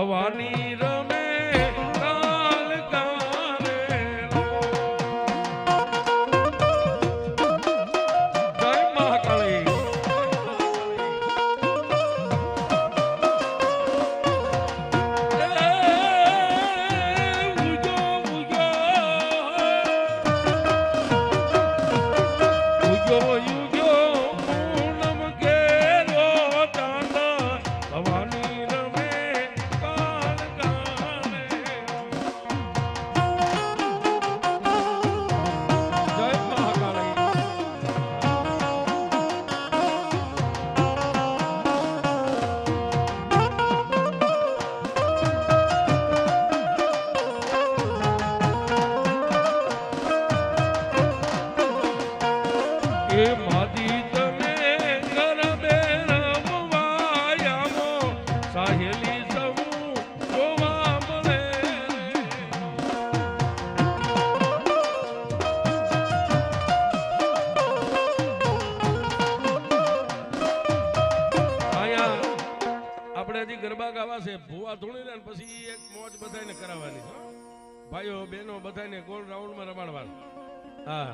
ભવાની રમે કાલ કારે જય મહાકાળી ગરબા ગાવા છે ભૂવા ધૂણી ને પછી એક મોજ બધાને કરાવવાની છે ભાઈઓ બહેનો બધાને ગોળ રાઉન્ડમાં રમાડવાનું હા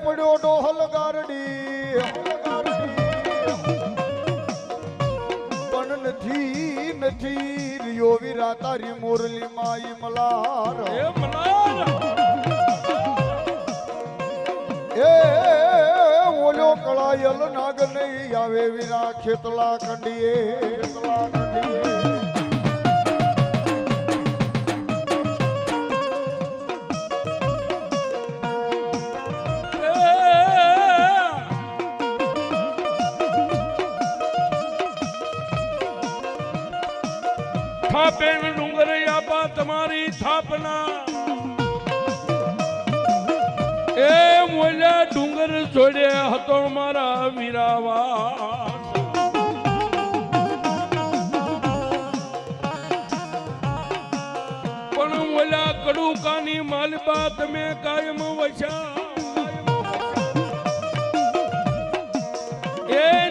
પડ્યો ડોહલ ગારડી પણ નથી રિયો વીરા તારી મોરલી માઈ મલાર એ ઓલો કળાયલ નાગ નહીં આવે વીરા ખેતલા કંડીએ થાપેણ ડુંગર આપા તમારી થાપના એ મોલ્યા ડુંગર જોડે હતો મારા વીરાવા પણ મોલ્યા કડુકાની માલબા તમે કાયમ વસ્યા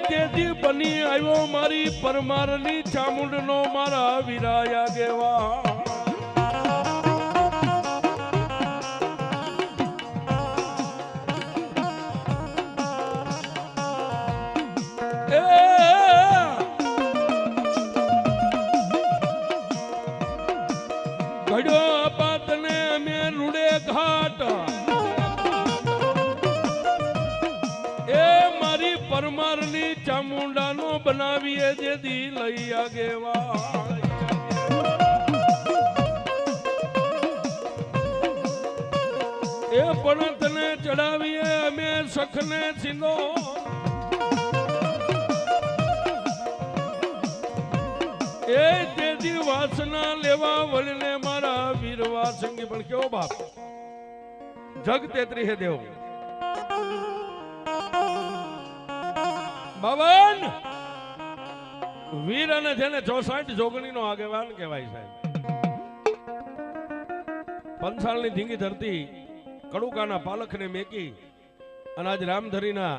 તેથી બની આવ્યો મારી પરમારની ચામુંડનો મારા વીરાયા ગેવા ઘડ્યો પાતને અમે રૂડે ઘાટ પરમારની ચામુંડાનો બનાવીએ જેદી લઈ આગેવા એ પણ તને ચડાવીએ અમે સખને સીધો એ જેદી વાસના લેવા વળને મારા વીરવા સંગી પણ કેવો બાપ જગ તેત્રી હે દેવ બાવન વીર અને જેને 64 જોગણી નો આગેવાન કહેવાય સાહેબ પંચાળની ધીંગી ધરતી કડુકાના પાલખને મેકી અને આજ રામધરીના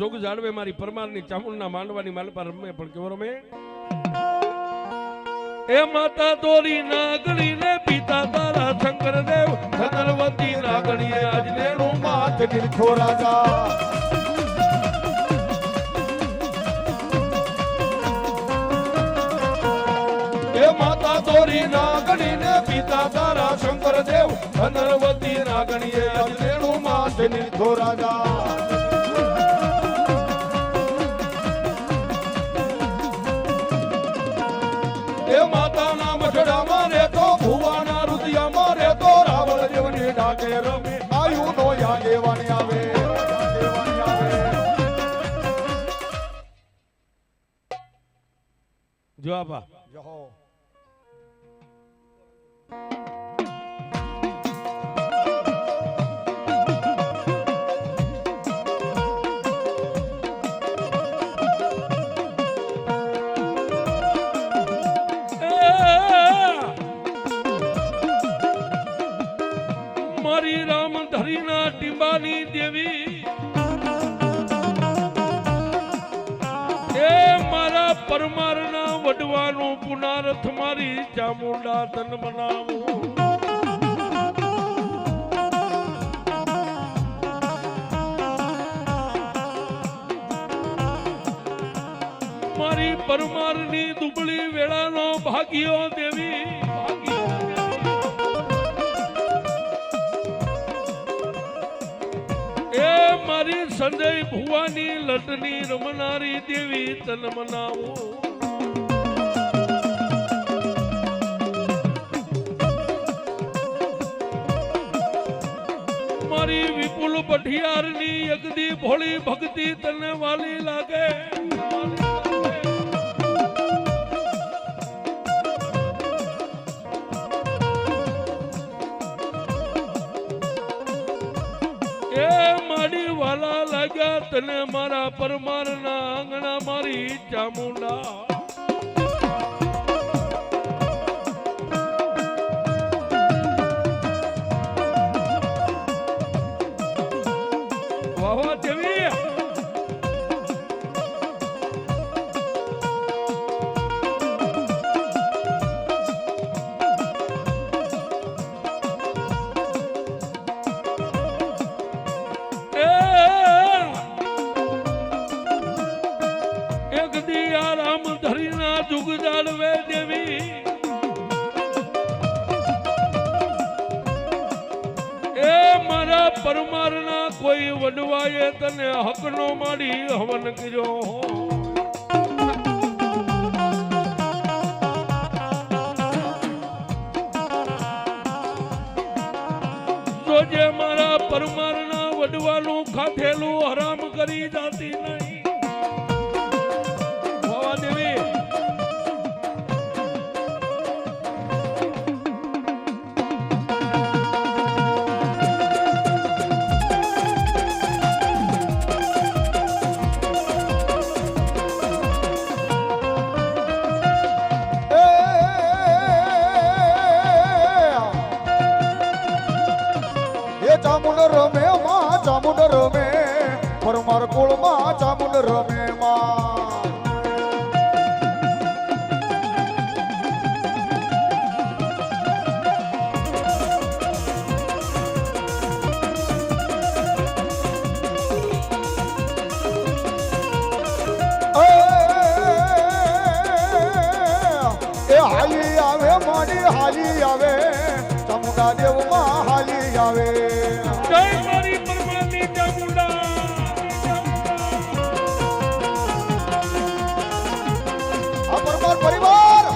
જોગ જાળવે મારી પરમારની ચામુંડના માંડવાની માલ પર રમે પણ કેવો રમે એ માતા દોરી નાગણી ને પિતા તારા શંકર દેવ ધનવતી નાગણીએ આજ લેણું માથ નિરખો રાજા માતા દોરી નાગણી ને પિતા તારા શંકર દેવ ધનવતી નાગણીએ આજ લેણું માથ નિરખો રાજા એ માતાના મઠડામાં રહેતો ભુવાના રુદિયામાં રહેતો રાવણ દેવની ડાકે રમે આયુ નો આગેવાની આવે જો આપા જહો મારી રામ ધરીના ટીંબાની દેવી એ મારા પરમારના વડવાનું પુનારથ મારી ચામુંડા તન મનાવું મારી પરમારની દુબળી વેળાનો ભાગ્યો દેવી એ મારી સંજય ભુવાની લટની રમનારી દેવી તન મનાવો મારી વિપુલ પઠિયારની યગદી ભોળી ભક્તિ તને વાલી લાગે એ મારી વાલા લાગ્યા તને મારા પરમારના આંગણા મારી ચામુંડા વાવા દેવી એક દિયા રામ ધરીના જુગ જાળવે દેવી એ મારા પરમારના કોઈ વડવાએ તને હકનો માડી હવન કર્યો જોજે મારા પરમારના વડવાનું ખાધેલું હરામ કરી જાતી નહીં ભવા દેવી ચામુંડ રમે માં ચામુંડ રમે પરમાર કુળમાં ચામુંડ રમે માં એ હાલી આવે માડી હાલી આવે ચામુંડા દેવ માં હાલી આવે જય મારી પરમારની ચામુંડા આ પરમાર પરિવાર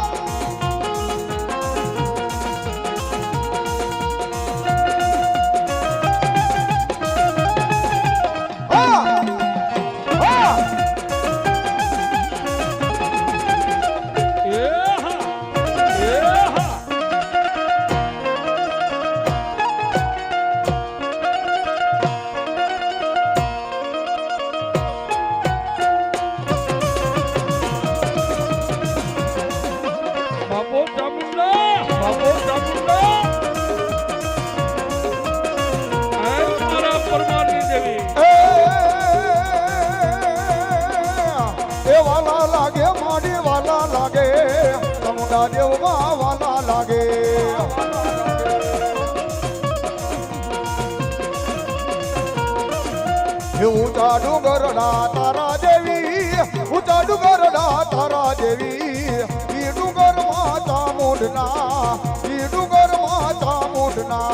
બાપો ચામુંડા મારા પરમારની દેવી એ વાલા લાગે માડી વાલા લાગે ચામુંડા દેવ માં વાલા લાગે ઊંચા ડુંગરડા તારા દેવી ઊંચા ડુંગરડા તારા દેવી ઈ ડુંગરમાં ચામુંડના ઈ ડુંગરમાં ચામુંડના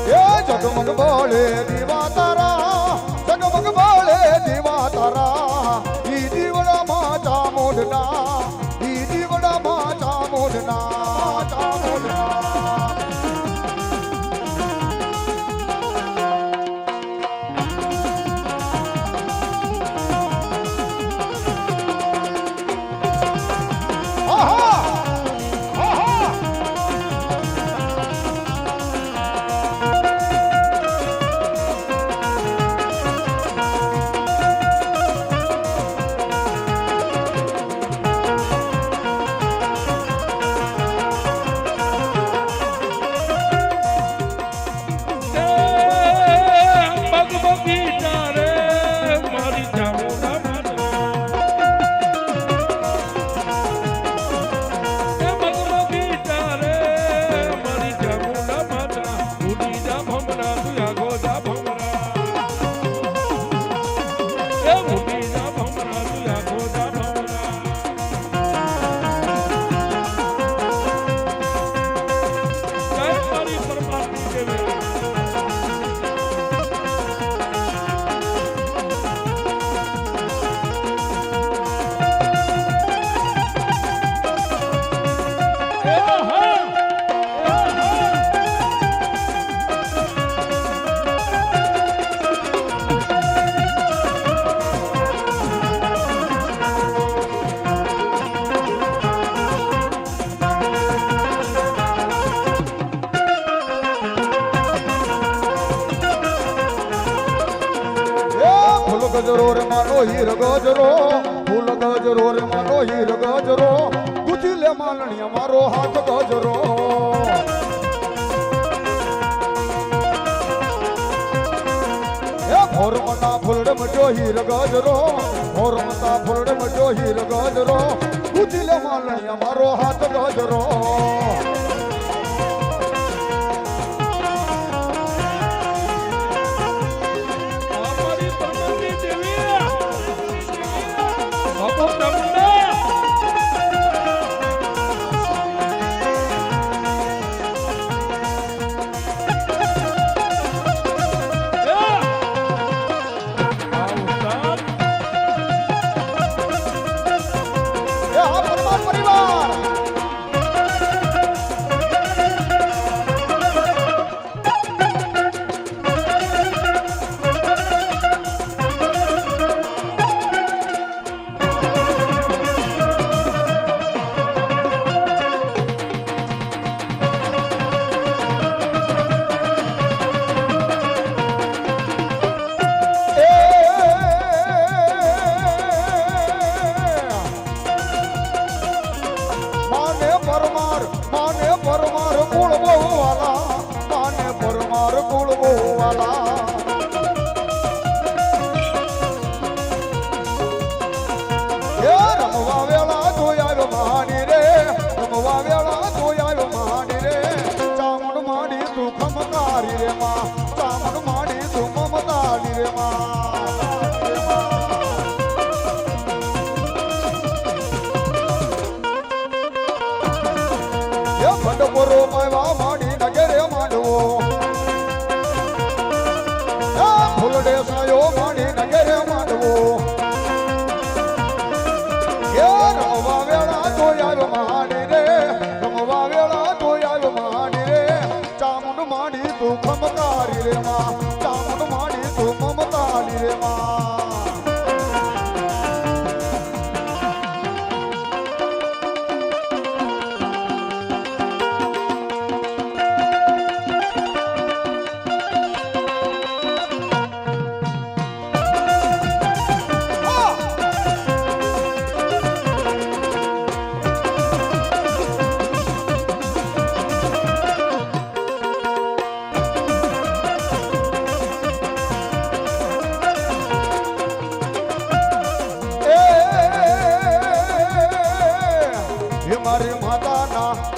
એ જગમગ બોલે દીવા તારા જગમગ બોલે દીવા તારા ઈ દીવડામાં ચામુંડના ઈ દીવડામાં ચામુંડના ચામુંડના ગજરો રે મારો હીર ગજરો ફૂલ ગજરો રે મારો હીર ગજરો ગુજી લે માલણી મારો હાથ ગજરો ભોરમતા ફૂલડે મજો હીર ગજરો ભોરમતા ફૂલડે મજો હીર ગજરો ગુજી લે માલણી મારો હાથ ગજરો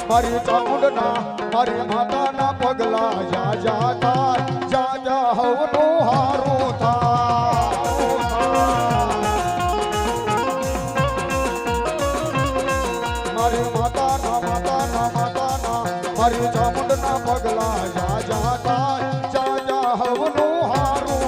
મારી ચામુંડના મારી માતાના પગલા જા જા થાય જા જા હવનું હારું મારી માતાના મારી ચામુંડના પગલા જા જા થાય જા જા હવનું હારું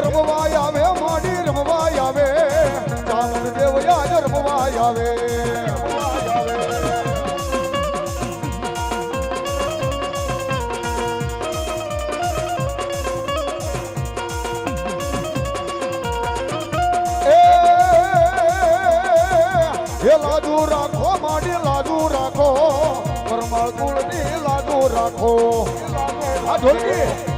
રમવાય આવે માડી રમવાય આવે ચામુંડ દેવ યાદ રમવાય આવે એ લાજુ રાખો માડી લાજુ રાખો પરમાળ કુળની લાજુ રાખો આ ઢોલકી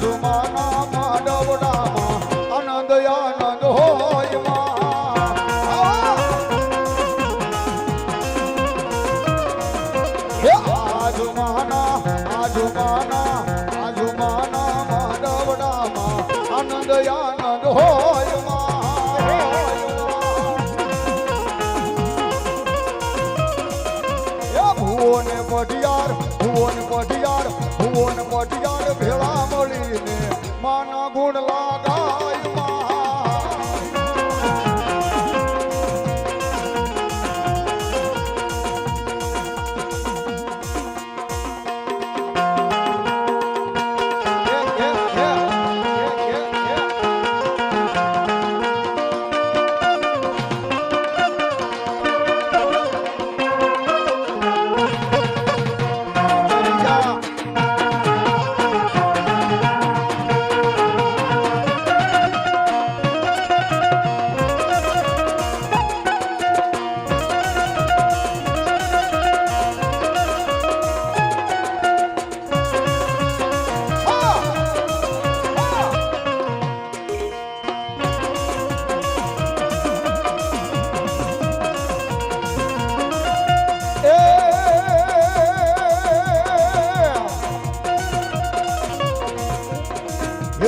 આજુમાના માંડવડામાં આનંદ આનંદ હોય આજુમાના માંડવડામાં આનંદ આનંદ હોય ભુવન પઢિયાર ભેળા મળી ગુણ લાગાય માં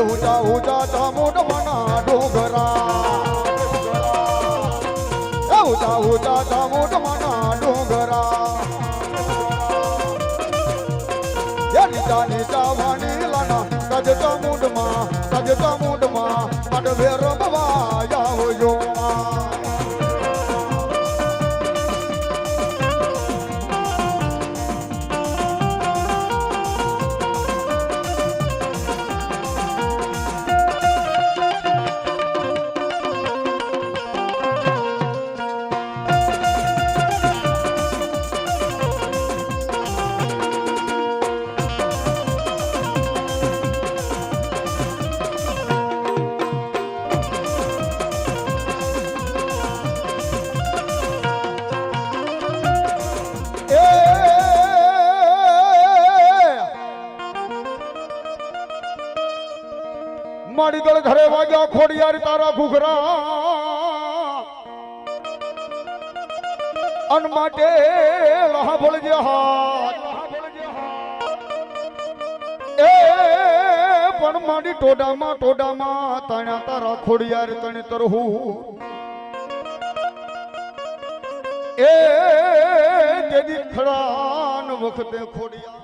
ऊंचा ऊंचा चामुंड मना डोंगरा ऊंचा ऊंचा चामुंड मना डोंगरा नीचा नीचा वाणी लाना कज चामुंड मा अडवे रमवा जाओ जो માડીગળ ઘરે વાગ્યા ખોડિયાર તારા ઘૂઘરા અન માટે લહાભળજે હાથ એ પણ માડી ટોડામાં તાણ્યા તારા ખોડિયાર તણે તરહું એ તેદી ખડાન વખતે ખોડિયાર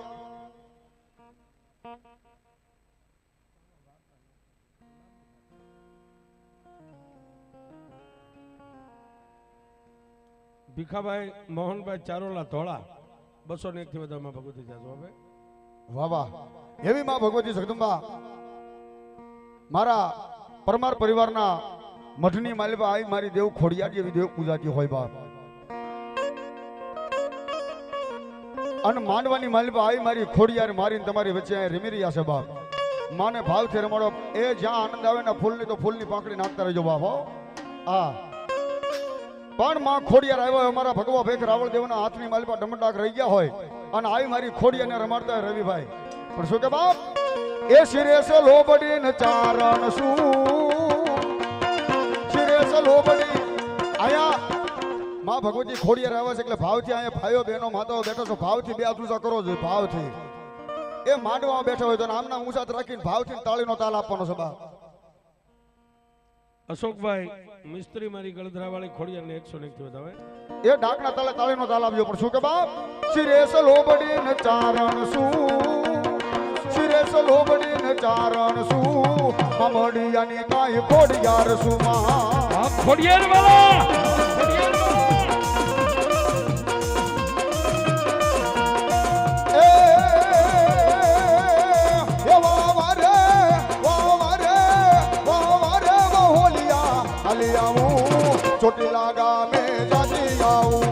ભીખાભાઈ મોહનભાઈ ચારોલા ધોળા 201 થી વધારમાં ભગવતી જાજો હવે વાહ વાહ એવી માં ભગવતી જગદંબા મારા પરમાર પરિવારના મઠની માલિકા આવી મારી દેવ ખોડિયાર જેવી દેવ પૂજાતી હોય બાપ અને માંડવાની માલિકા આવી મારી ખોડિયાર મારીને તમારી વચ્ચે અહીં રમી રહ્યા છે બાપ માને ભાવથી રમાડો એ જ્યાં આનંદ આવે ને ફૂલની તો ફૂલની પાંખડી નાખતા રહેજો બાપ હો આ પણ માં ખોડિયાર આવ્યો અમારા ભગવા ભેખ રાવળ દેવના હાથની માલિકા ડમડાક રહી ગયા હોય અને આવી મારી ખોડિયારને રમાડતા હોય રવિભાઈ પણ શું કે બાપ એ શિરે સે લોબડી ન ચારણ શું શિરે સે લોબડી આયા માં ભગવતી ખોડિયાર આવે છે એટલે ભાવથી અહીંયા ભાઈઓ બહેનો માતાઓ બેઠો છો ભાવથી બે હાથ ઊંચા કરો છો ભાવથી એ માંડવામાં બેઠા હોય તો આમના ઊંચા રાખીને ભાવથી તાળીનો તાલ આપવાનો છે બાપ અશોકભાઈ મિસ્ત્રી મારી ગળધરાવાળી ખોડિયારને 101 થી વધાવે એ ડાકના તાલે તાળીનો તાલ આપજો પણ શું કે બાપ શિરેશ લોબડી ન ચારણ શું શિરેશ લોબડી ન ચારણ શું મમડિયાની કાઈ ખોડિયાર શું માં ખોડિયાર વાળા ચોટીલા ગામે જાતી આવું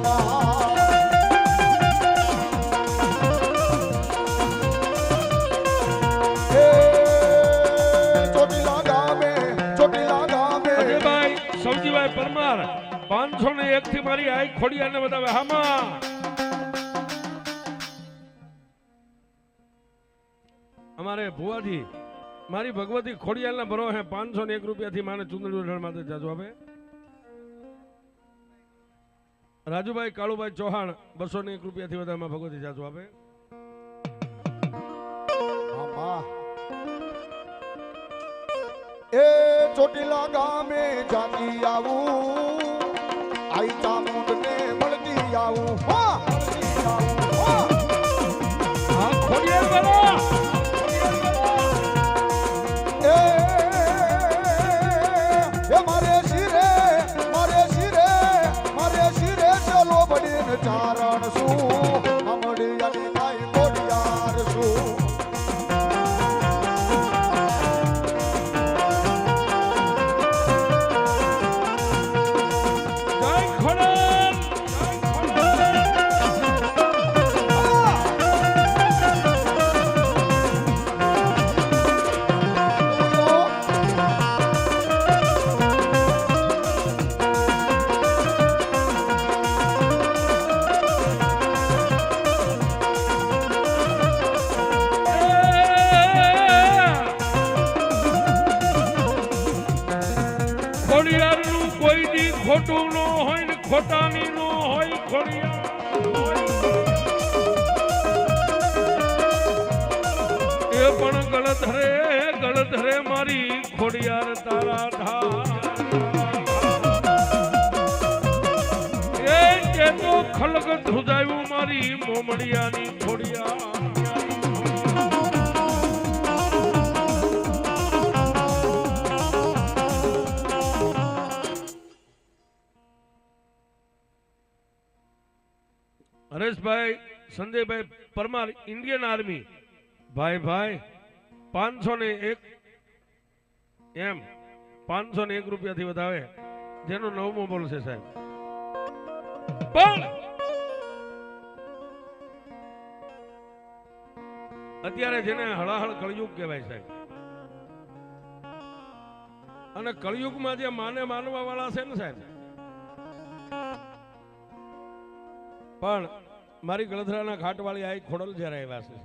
ચોટીલા ગામે અજયભાઈ સૌજીભાઈ પરમાર 501 થી મારી આઈ ખોડિયારને બતાવે હામાં અમારે ભુવાજી મારી ભગવતી ખોડિયારના ભરો હે 501 રૂપિયાથી માને ચુંદડી ઉડાડ માટે જાજો હવે રાજુભાઈ કાળુભાઈ ચૌહાણ 201 રૂપિયાથી વધારમાં ભગવતી જાજો આપે એ ચોટીલા ગામે જાતી આવું આઈ ચામુંડ ને મળતી આવું ખોડિયાર વાળા ચારણ શું અમડિયાની થાય ખોડિયાર શું ખોડિયારનું કોઈ દી ખોટું ન હોય ને ખોટાની ન હોય ખોડિયાર એ પણ ગળત રે મારી ખોડિયાર તારા ધાર એ કે તો ખલગ ધ્રુજાયું મારી મોમડિયાની ખોડિયાર હરેશભાઈ સંજયભાઈ પરમાર ઇન્ડિયન આર્મી ભાઈ 501 એમ 501 રૂપિયાથી વધાવે જેનો 9મો બોલ છે સાહેબ પણ અત્યારે જેને હળાહળ કળયુગ કહેવાય સાહેબ અને કળયુગમાં જે માનવા વાળા છે ને સાહેબ પણ મારી ગળધરાના ઘાટવાળી આઈ ખોડલ જ્યારે આવ્યા છે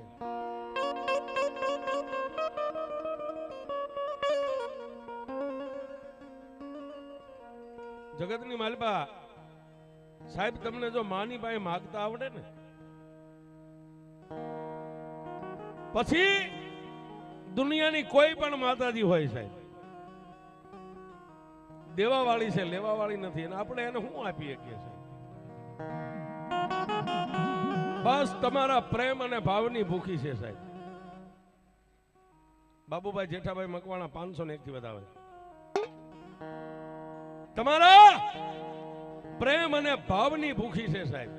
જગતની માલપા સાહેબ તમને જો માની પાસે માગતા આવડે ને પછી દુનિયાની કોઈ પણ માતાજી હોય સાહેબ દેવાવાળી છે લેવાવાળી નથી અને આપણે એને શું આપીએ કે છે બસ તમારા પ્રેમ અને ભાવની ભૂખી છે સાહેબ બાબુભાઈ જેઠાભાઈ મકવાણા 501 થી વધાવે તમારા પ્રેમ અને ભાવની ભૂખી છે સાહેબ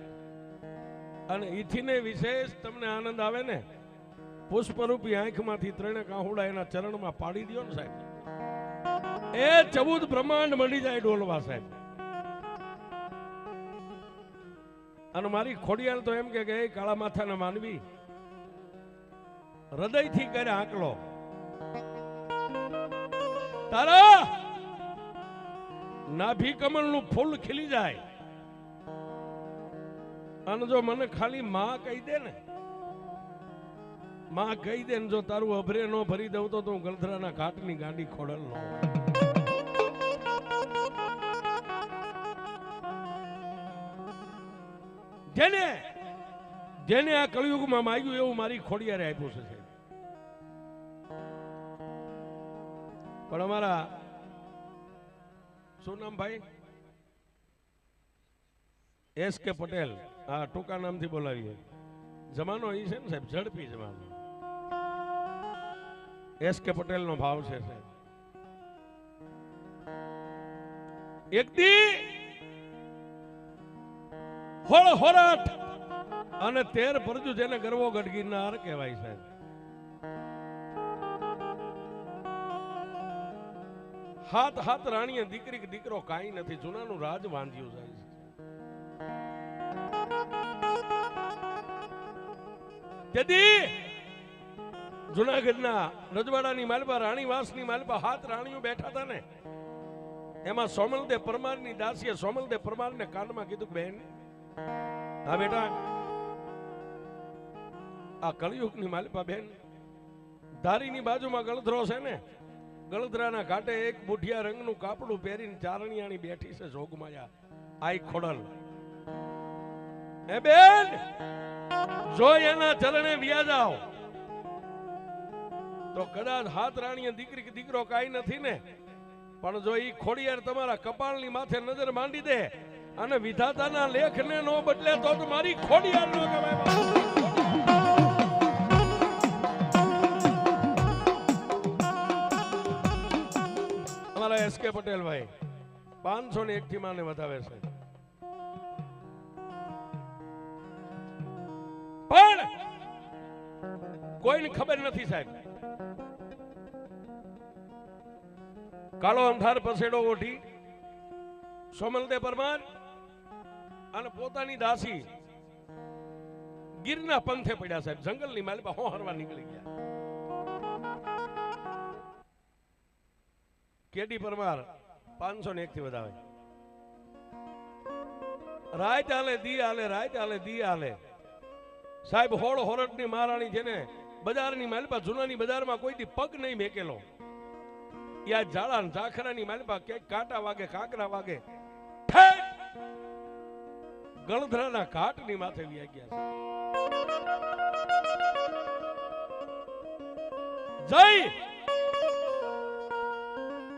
અને ઈથીને વિશેષ તમને આનંદ આવે ને પુષ્પરૂપી આંખમાંથી ત્રણે કાહુડા એના ચરણમાં પાડી દો ને સાહેબ એ 14 બ્રહ્માંડ મળી જાય ડોલવા સાહેબ અને મારી ખોડિયાર તો એમ કે એ કાળા માથાના માનવી હૃદયથી કરે આંકલો તારા નાભી કમળનું ફૂલ ખીલી જાય અને જો મને ખાલી માં કહી દે ને માં કહી દે ને જો તારું અભરે નો ભરી દઉં તો હું ગલધરાના ઘાટની ગાંડી ખોડલ નો જેને આ કળયુગમાં માંગ્યું એવું મારી ખોડિયારે આપ્યું છે પણ અમારા શું નામ ભાઈ SK પટેલ હા ટૂંકા નામથી બોલાવીએ જમાનો એ છે ને સાહેબ ઝડપી જમાનો SK પટેલ નો ભાવ છે સાહેબ એક દી હોરાટ અને 13 પરજુ જેને ગરવો ગઢગીરનાર કહેવાય સાહેબ હાથ રાણીએ દીકરી કે દીકરો કાંઈ નથી જૂનાનું રાજ વાંધ્યું જાય છે તેથી જુનાગઢના રજવાડાની માલપા રાણીવાસની માલપા 7 રાણીઓ બેઠા હતા ને એમાં સોમલદેવ પરમારની દાસીએ સોમલદેવ પરમારને કાનમાં કીધું બેન હા બેટા આ કળયુગની માલપા બેન ધારીની બાજુમાં ગળધરો છે ને ગળધરાના ઘાટે એક બુઢિયા રંગનું કાપડું પહેરીને ચારણિયાણી બેઠી છે જોગમાયા આઈ ખોડલ એ બેન જો એના ચરણે વ્યા જાઓ તો કદાચ 7 રાણીએ દીકરી કે દીકરો કાંઈ નથી ને પણ જો ઈ ખોડિયાર તમારા કપાળની માથે નજર માંડી દે અને વિધાતાના લેખને નો બદલે તો મારી ખોડિયાર નો કહેવાય અમારા SK પટેલ ભાઈ 501 થી માને વધાવે છે કોઈને ખબર નથી સાહેબ. કાળો અંધાર પસેડો ઓઢી સોમલદે પરમાર અને પોતાની દાસી ગીરના પંથે પડ્યા સાહેબ. જંગલની માલિપા હોહરવા નીકળી ગયા. કેડી પરમાર 501 થી વધાવે. રાત આલે દી આલે, રાત આલે દી આલે સાહેબ. હોળ હોરટની મહારાણી જેને બજારની માલિપા જૂનાની બજારમાં કોઈ દી પગ નહીં મેકેલો, યા ઝાડા ઝાખરાની માલિપા કે કાંટા વાગે કાંકરા વાગે ગળધરાના ઘાટની માથે વ્યા ગયા છે. જય.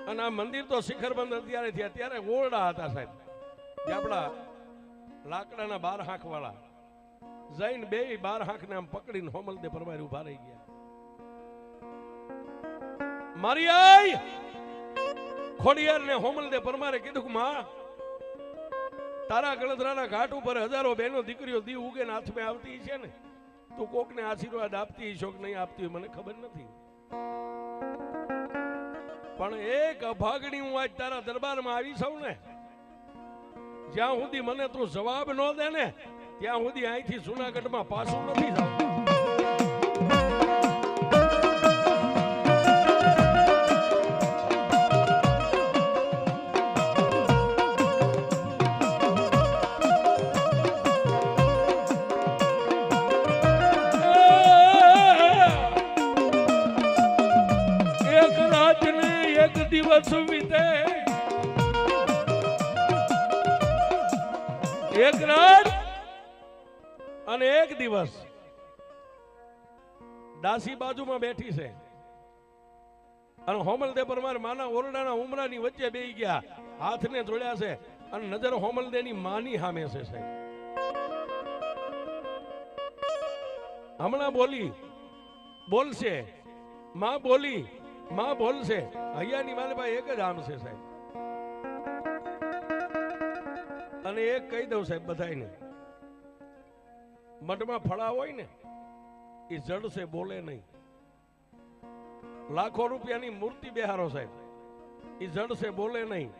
અને આ મંદિર તો શિખરબંધ અત્યારે થયા, ત્યારે ઓરડા હતા સાહેબ, જે આપણા લાકડાના 12 હાંક વાળા. જૈન બે 12 હાંકને આમ પકડીને હોમલદે પરમાર ઉભા રહી ગયા. મારી આઈ ખોડિયાર ને હોમલદે પરમારે કીધું કે માં, તારા ગળધરાના ઘાટ ઉપર હજારો બહેનો દીકરીઓ દી ઉગે ને હાથમાં આવતી છે ને, તું કોકને આશીર્વાદ આપતી છો કે નહીં આપતી મને ખબર નથી, પણ એક અભાગણી હું આજ તારા દરબારમાં આવી છું ને, જ્યાં સુધી મને તું જવાબ ન દે ને ત્યાં સુધી અહીંથી જૂનાગઢમાં પાછું નથી જવું. દિવસ વીતે, એક રાત અને એક દિવસ. દાસી બાજુમાં બેઠી છે અને હોમલદે પરમાર માના ઓરડાના ઉમરાની વચ્ચે બેહી ગયા, હાથને જોડ્યા છે અને નજર હોમલદેની માની સામે છે સાહેબ. હમણાં બોલશે માં, બોલી માં બોલશે. અહીંયાની માલિપા એક જ આમ છે સાહેબ. અને એક કહી દઉં સાહેબ બધાને, મઠમાં ફળા હોય ને એ જડ છે, બોલે નહીં. લાખો રૂપિયાની મૂર્તિ બેહારો સાહેબ, એ જડ છે, બોલે નહીં.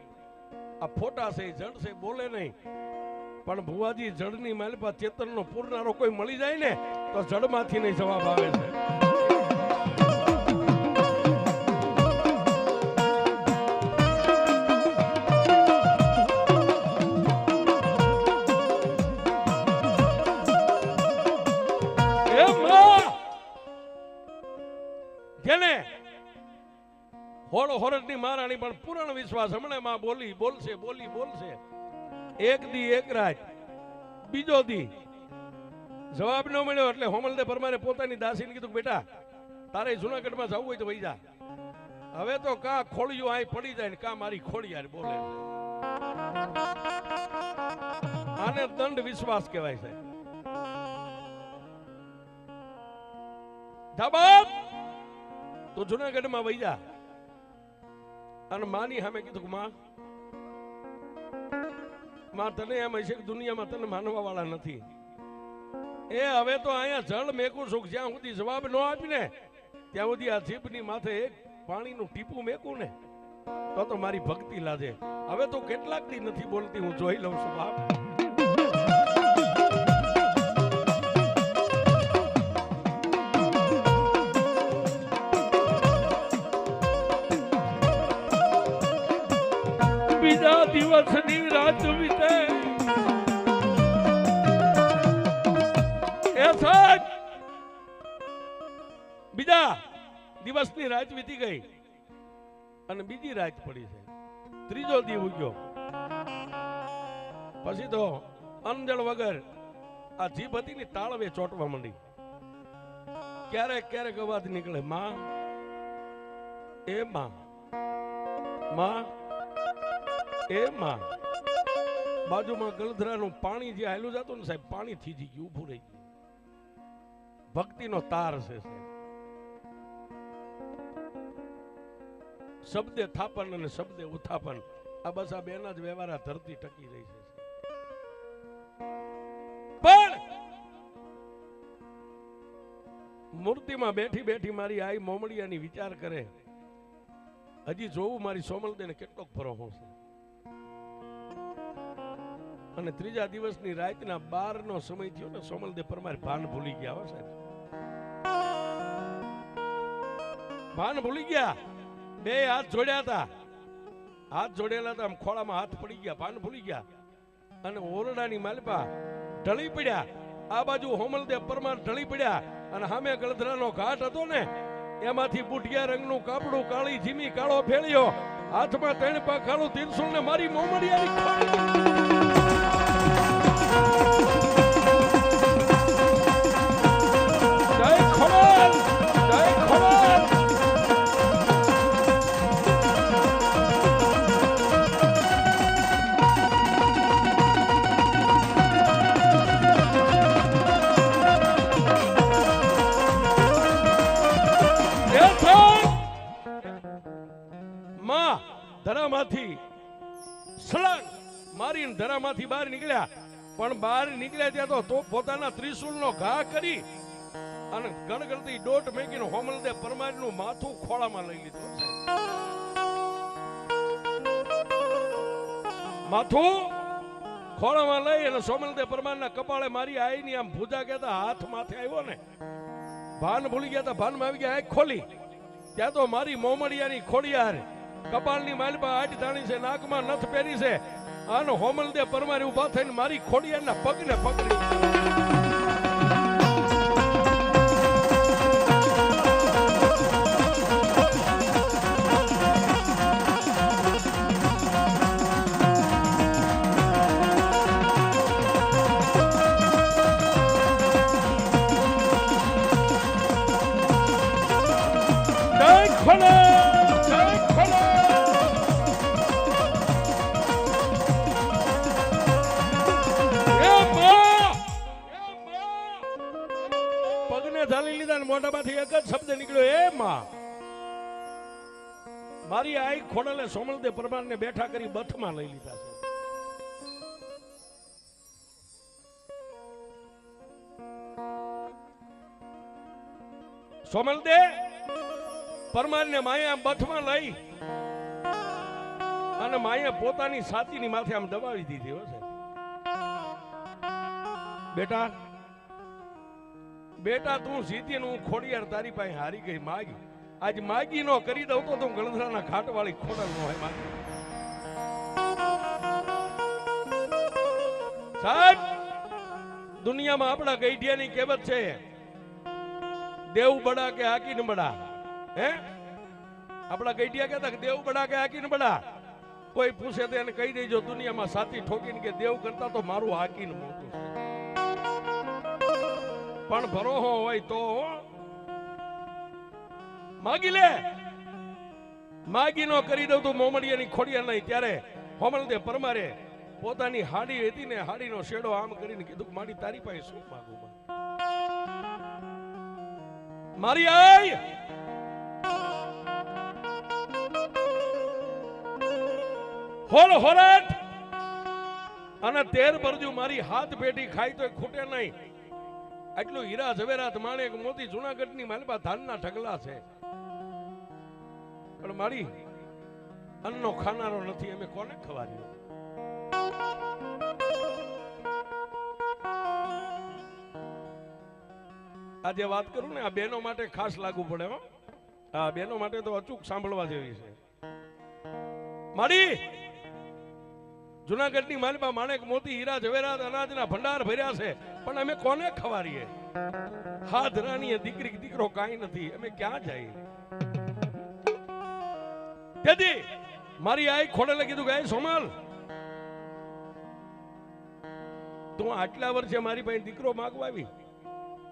આ ફોટા છે, જડ છે, બોલે નહીં. પણ ભુવાજી જડની માલિપા ચેતનનો પૂરનારો કોઈ મળી જાય ને તો જડમાંથી નહીં જવાબ આવે છે. હોળ હોરટની મહારાણી પણ પૂર્ણ વિશ્વાસ, હમણાં માં બોલશે. એક દી એક રાત, બીજો દી જવાબ ન મળ્યો એટલે હોમલદે પરમારે પોતાની દાસીને કીધું, બેટા તારે જૂનાગઢમાં જવું હોય તો વઈ જા. હવે તો કા ખોડિયું આય પડી જાય ને કા મારી ખોડિયાર બોલે. આને દંડ વિશ્વાસ કહેવાય છે. ધાબાબ તો જૂનાગઢમાં વઈ જા. અને માની સામે કીધું, માં તને એમ હશે કે દુનિયામાં તને માનવા વાળા નથી. એ હવે તો અહીંયા જળ મેકું છું, જ્યાં સુધી જવાબ ન આપીને ત્યાં સુધી આ જીભની માથે એક પાણીનું ટીપું મેકું ને તો મારી ભક્તિ લાજે. હવે તો કેટલાક દી નથી બોલતી, હું જોઈ લઉં છું બાપ. બીજા દિવસની રાત વીતે, બીજા દિવસની રાત વીતી ગઈ અને બીજી રાત પડી છે. ત્રીજો દી ઉગ્યો. પછી તો અંજળ વગર આ જીભ હતી ને તાળવે ચોટવા માંડી. ક્યારેક અવાજ નીકળે, માં એ માં, માં એ માં. બાજુમાં ગલધરાનું પાણી જે હાલ્યું જતું ને સાહેબ, પાણી થીજી ગયું, ઊભું રહી ગયું. ભક્તિનો તાર છે સાહેબ. શબ્દે થાપન અને શબ્દે ઉત્થાપન, આ બસ આ બેના જ વ્યવહાર ધરતી ટકી રહી છે. પણ મૂર્તિમાં બેઠી બેઠી મારી આઈ મોમડિયાની વિચાર કરે, હજી જોવું મારી સોમલદેને કેટલોક ભરોસો છે. અને ત્રીજા દિવસની રાતના 12 નો સમય થયો ને, સોમલદે પરમાર ભાન ભૂલી ગયા. હો સાહેબ, ભાન ભૂલી ગયા. બે હાથ જોડ્યા હતા, હાથ જોડેલા હતા, આમ ખોળામાં હાથ પડી ગયા, ભાન ભૂલી ગયા. અને ઓરડાની માલપા ઢળી પડ્યા. આ બાજુ હોમલદેવ પરમાર ઢળી પડ્યા. અને સામે ગળધરાનો ઘાટ હતો ને, એમાંથી બુટિયા રંગનું કાપડું, કાળી જીમી કાળો ફેળ્યો, હાથમાં 3 પાંખાળું ત્રિશુલ ને મારી મોમડિયાની ખોળી. જય ખોડલ, જય ખોડલ. માં ધરામાંથી સળંગ મારીને ધરામાંથી બહાર નીકળ્યા. પણ બહાર નીકળ્યા ત્યાં તો પોતાના ત્રિશુલનો ઘા કરી અને ગણગણતી દોટ મેકીને હોમલદેવ પરમારનું માથું ખોળામાં લઈ લીધું. માથું ખોળામાં લઈ અને સોમલદેવ પરમારના કપાળે મારી આઈની આમ ભૂજા કહેતા હાથ માથે આવ્યો ને, ભાન ભૂલી ગયા હતા. ભાનમાં આવી ગયા, આંખ ખોલી ત્યાં તો મારી મોમડિયાની ખોડિયાર કપાળની માલપા આટ તાણી છે, નાકમાં નથ પહેરી છે. અને હોમલદેવ પરમાર ઉભા થઈને મારી ખોડિયારના પગને પકડી. મોઢામાંથી એક જ શબ્દ નીકળ્યો, એ માં. મારી આઈ ખોડલે સોમલદેવ પરમારને બેઠા કરી બથમાં લઈ લીધા છે. સોમલદેવ પરમારને માએ આમ બથમાં લઈ અને માએ પોતાની છાતીની માથે આમ દબાવી દીધી. હો છે બેટા, બેટા તું જીતી હું ખોડિયાર તારી પાસે હારી ગઈ. માગી આજ માગી નો કરી દઉં તો તું ગળધરાના ઘાટ વાળી ખોડલ નો હોય. માગી સાહેબ, દુનિયામાં આપણા ગઈઢિયાની કહેવત છે, દેવ બડા કે હાકીન બડા. હે, આપણા ગઈઢિયા કહેતા કે દેવ બડા કે હાકીન બડા. કોઈ પૂછે તો એને કહી દેજો દુનિયામાં સાથી ઠોકીને કે દેવ કરતા તો મારું હાકીન મોટું છે. પણ ભરોહો હોય તો માગી લે. માગી નો કરી દઉં તું મોમડિયાની ખોડિયાર નહીં. ત્યારે હોમલદેવ પરમારે પોતાની હાડી હતી ને, હાડીનો શેડો આમ કરીને કીધું, મારી તારી પાસે શું માગું? મારી આઈ હોલ હોરાટ અને 13 બરજુ મારી હાથ પેટી ખાઈ તો ખૂટે નહીં. આટલું હીરા ઝવેરાત માણેક મોતી જુનાગઢની માલપા ધાનના ઢગલા છે. પણ મારી અન્નનો ખાનારો નથી, અમે કોને ખવાડીએ? આજે વાત કરું ને, આ બહેનો માટે ખાસ લાગુ પડે. હો, આ બહેનો માટે તો અચૂક સાંભળવા જેવી છે. મારી જુનાગઢની માલપા માણેક મોતી હીરા ઝવેરાત અનાજના ભંડાર ભર્યા છે, પણ અમે કોને ખવારીએ? હાધરાની દીકરી દીકરો કાંઈ નથી, અમે ક્યાં જઈએ? તેથી મારી આઈ ખોડલે કીધું કે સોમલ, તું આટલા વર્ષે મારી પાસે દીકરો માગવા આવી,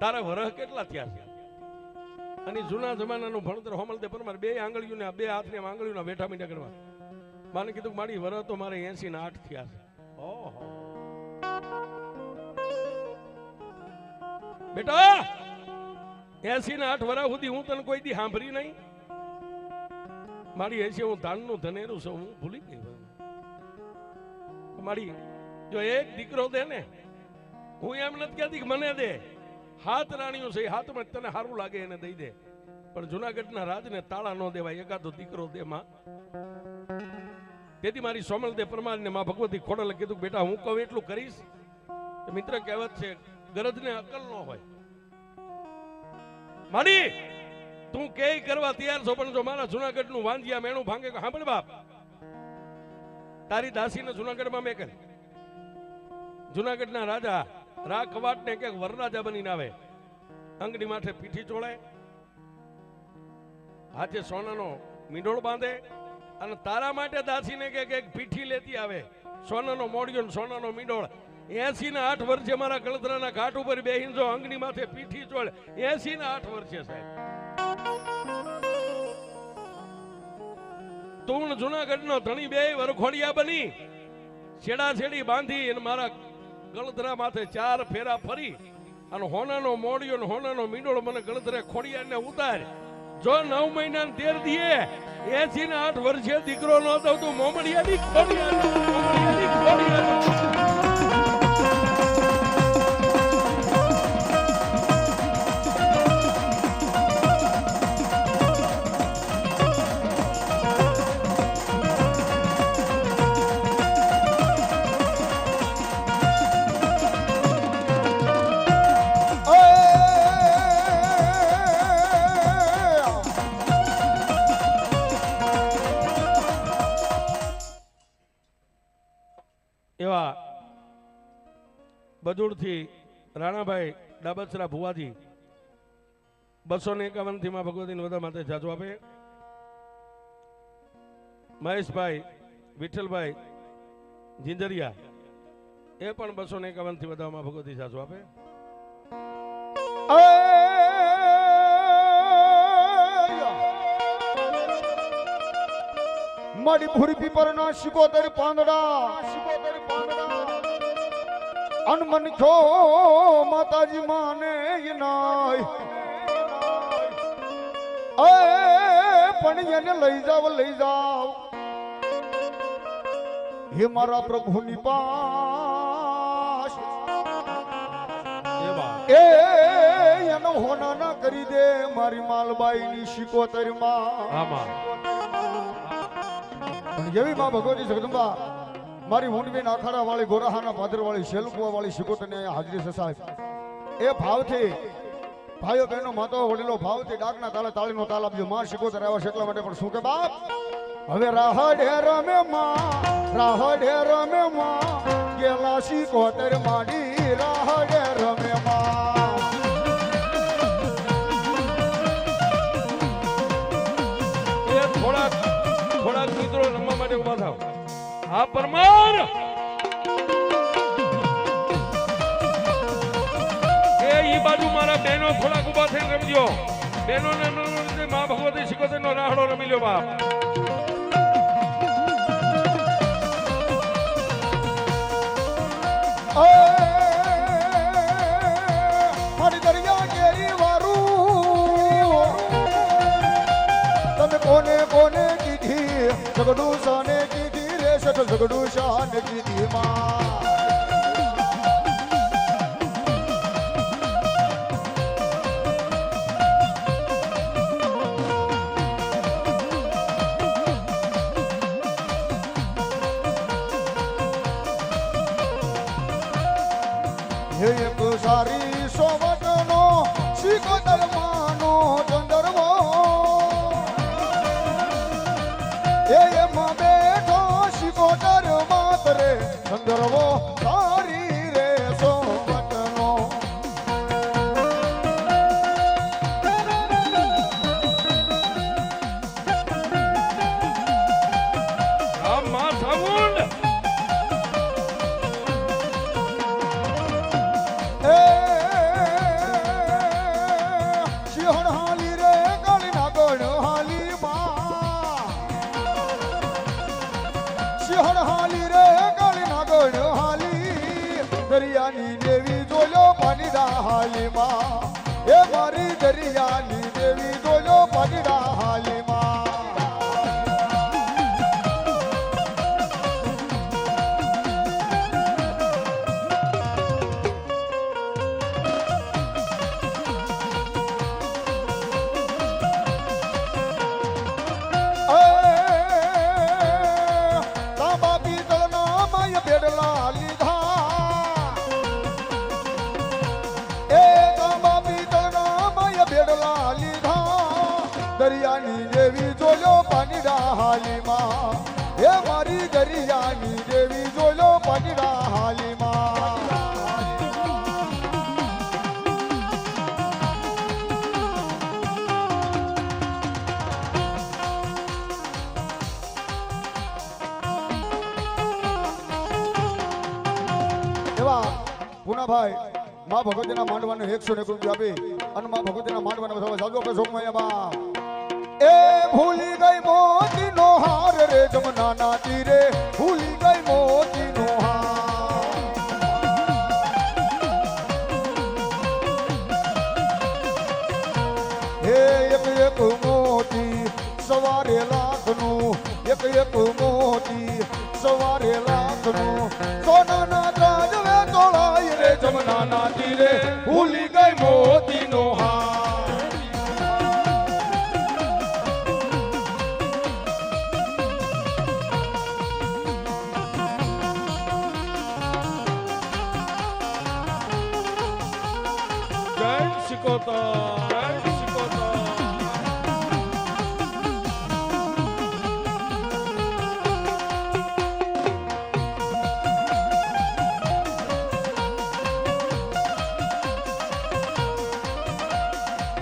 તારા વરહ કેટલા થયા છે? અને જૂના જમાનાનું ભણતર હોમલદેવ પરમાર 2 આંગળીઓને 2 હાથની આંગળીઓના બેઠા મીઠા કરવા. મને કીધું મારી વરહ તો મારે 80 ને 8 થયા છે. ઓહો બેટા, 80 ને 8 વર્ષ સુધી હું તને કોઈ દી સાંભળી નહીં. મારી 80 હું ધાનનું ધનેરું છું, હું ભૂલી ગઈ. મારી જો એક દીકરો દે ને, હું એમ નથી કહેતી કે મને દે, હાથ રાણીઓ છે, હાથમાં તને સારું લાગે એને દઈ દે, પણ જુનાગઢના રાજને તાળા ન દેવાય, એકાદો દીકરો દે માં. તેથી મારી સોમલદેવ પરમારને માં ભગવતી ખોડલે કીધું બેટા હું કહું એટલું કરીશ. મિત્ર કહેવત છે ગરજને અકલ ન હોય. માડી તું કે કરવા તૈયાર છો, પણ જો મારા જુનાગઢનું વાંધિયા મેણું ભાંગે, સાંભળ બાપ, તારી દાસીને જુનાગઢમાં મેં કરી. જુનાગઢના રાજા રા કવાટને કે વરરાજા બનીને આવે, અંગની માથે પીઠી ચોળાય, હાથે સોનાનો મીંડોળ બાંધે, અને તારા માટે દાસીને કે પીઠી લેતી આવે, સોનાનો મોડિયો ને સોનાનો મીંડોળ. 80 વર્ષે મારા કળતરાના ઘાટ ઉપર બેહીને જો અંગની માથે પીઠી ચોળે, 80 વર્ષે સાહેબ. તું જુનાગઢનો ધણી બે વરખોડિયા બની, છેડા છેડી બાંધી અને મારા ગળતરા માથે 4 ફેરા ફરી અને હોનાનો મોડિયો ને હોનાનો મીંડોળ મને ગળતરે ખોડિયાને ઉતાર. જો 9 મહિના 13 દીએ 80 વર્ષે દીકરો ન દઉં તું મોમડિયાની ખોડિયા. એવા બજુડથી રાણાભાઈ ડાબસરા ભુવાજી 251 થી માં ભગવતીને વધારે માટે જાજો આપે. મહેશભાઈ વિઠ્ઠલભાઈ જિંજરિયા એ પણ 251 થી વધારે માં ભગવતી જાજો આપે. મારી ભૂરી પીપરના 75 પાંદડા અનમન છો માતાજી માને નાય પણ એને લઈ જાવ હે મારા પ્રભુની પાસ એ એનો હોના ના કરી દે મારી માલબાઈની 75 માં. જેવી માં ભગવતી જગદંબા મારી ઊંડવીના અખાડા વાળી ગોરાહાના પાદર વાળી શેલકુવા વાળી શિકોતને હાજરી છે સાહેબ. એ ભાવથી ભાઈઓ બહેનો માતાઓ વડીલો ભાવથી ડાકના તાળે તાળીનો તાલ આપજો. માં શિકોતર આવ્યા છે એટલા માટે પણ શું કે બાપ હવે રાહડે રમે માં ગેલા શિકોતર માડી રાહડે રમે માં. એ થોડાક મિત્રો રમવા માટે ઉભા થાવ. આ પરમાર એ ઈ બાજુ મારા બહેનો થોડાક ઉભા થઈને રમજો. બહેનોને માં ભગવતી શિકોતરનો રાહડો રમી લ્યો બાપ. મારી દરિયા કેરી વારું તમે કોને કીધી જગડું સાને કીધી રે સઠ જગડું શાન કીધી માં. એક સારી સોવટનો શિકોતર માનો ચંદરવો એમાં બેઠો શિકોતર માતરે ચંદરવો સારી રે સોવટનો. રામ માં સાઉન્ડ શિહોણ હાલી રે ગળના ગણ હાલી માં. શિહોણ હાલી રે ગળના ગણ હાલી દરિયાની દેવી જોયો પાણીડા હાલી માં. એ મારી દરિયાની દેવી જોયો પાણીડા હાલી માં. ભાઈ માં ભગવતીના માંડવાને 101 રૂપિયા આપી અને માં ભગવતીના માંડવાને બધા જાજો આપે શોકમૈયા બા એ ભૂલી ગઈ મોતીનો હાર રે જમનાના તીરે ભૂલી ગઈ મોતીનો હાર હે એક એક મોતી સવારે લાખનું એક એક મોતી સવારે લાખનું સોનાના ત્રાજવે તોળાય રે જમનાના તીરે ભૂલી ગઈ મોતીનો હાર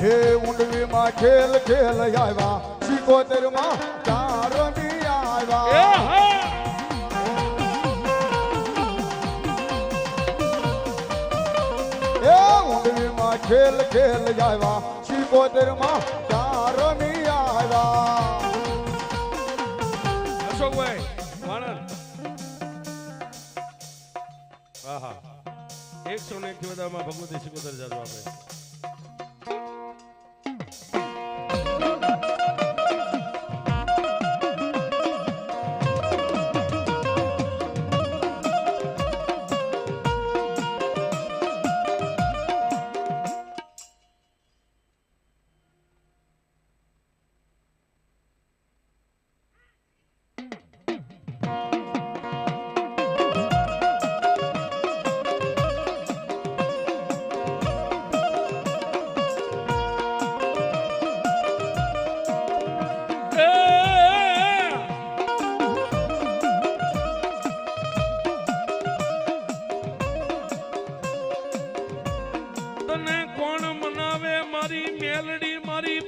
હે ઊંડવી માં ખેલ ખેલ આવ્યા 75 માં ચારમી આવ્યા હે ઊંડવી માં ખેલ ખેલ આવ્યા 75 માં ચારમી આવ્યા અશોકભાઈ વાણંદ આહા 101 થી વધારમાં ભગવતી સિકોતર જાદવ આપે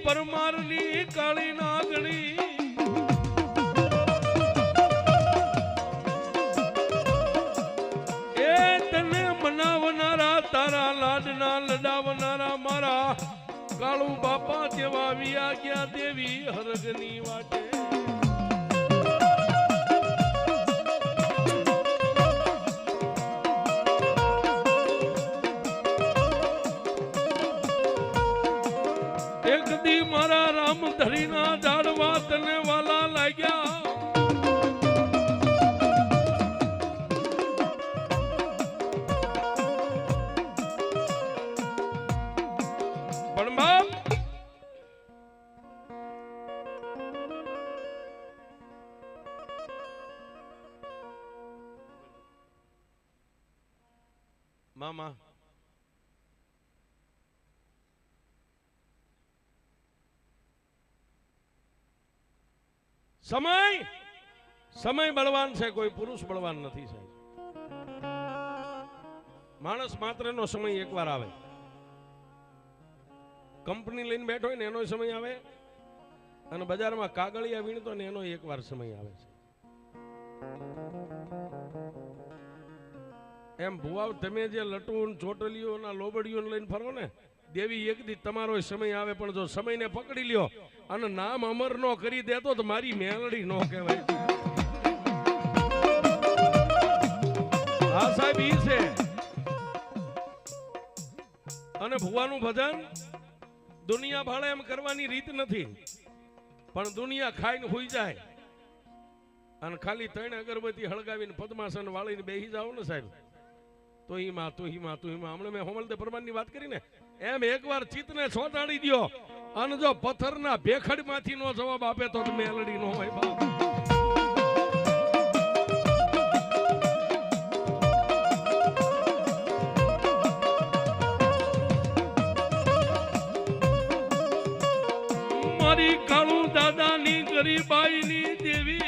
પરમારની કાળી નાગણી એ તને મનાવનારા તારા લાડના લડાવનારા મારા કાળુ બાપા જેવા વિયા ગયા દેવી હરગની વાટે એક દી મારા રામ ધરીના ઝાડવા તને વાલા લાગ્યા પણ બાપ મામા સમય બળવાન છે કોઈ પુરુષ બળવાન નથી સાહેબ માણસ માત્રનો સમય એકવાર આવે કંપની લઈને બેઠો હોય ને એનો સમય આવે અને બજારમાં કાગળિયા વીણતો ને એનો એકવાર સમય આવે છે એમ ભુવાવ તમે જે લટુન ચોટલીઓ ના લોબડીઓ લઈને ફરો ને દેવી એક દી તમારો સમય આવે પણ જો સમયને પકડી લ્યો અને નામ અમર નો કરી દેતો તો મારી મેલડી નો કહેવાય હા સાહેબ ઈ છે અને ભુવાનું ભજન દુનિયા ભાળે એમ કરવાની રીત નથી પણ દુનિયા ખાઈને હોઈ જાય અને ખાલી 3 અગરબત્તી હળગાવીને પદ્માસન વાળીને બેસી જાવ ને સાહેબ તો હિમા હમણાં મેં હોમલદે પરમારની વાત કરી ને એમ એકવાર ચિત્તને છોટાડી દ્યો અને જો પથ્થરના ભેખડમાંથી નો જવાબ આપે તો મેલડી નો હોય બાપ મારી કાળુ દાદાની ગરીબાઈની દેવી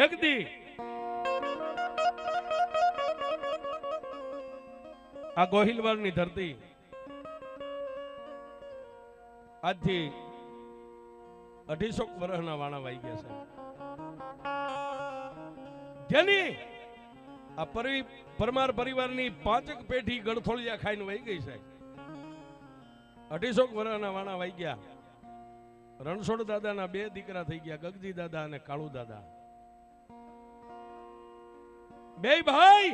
એક દી આ ગોહિલવાડની ધરતી આજથી 250 વર્ષના વાણા વાઈ ગયા છે, જેની આ પરમાર પરિવારની 5 પેઢી ગળથોળિયા ખાઈને વહી ગઈ છે. 250 વર્ષના વાણા વાઈ ગયા. રણછોડ દાદાના 2 દીકરા થઈ ગયા, ગગજી દાદા અને કાળુ દાદા. 2 ભાઈ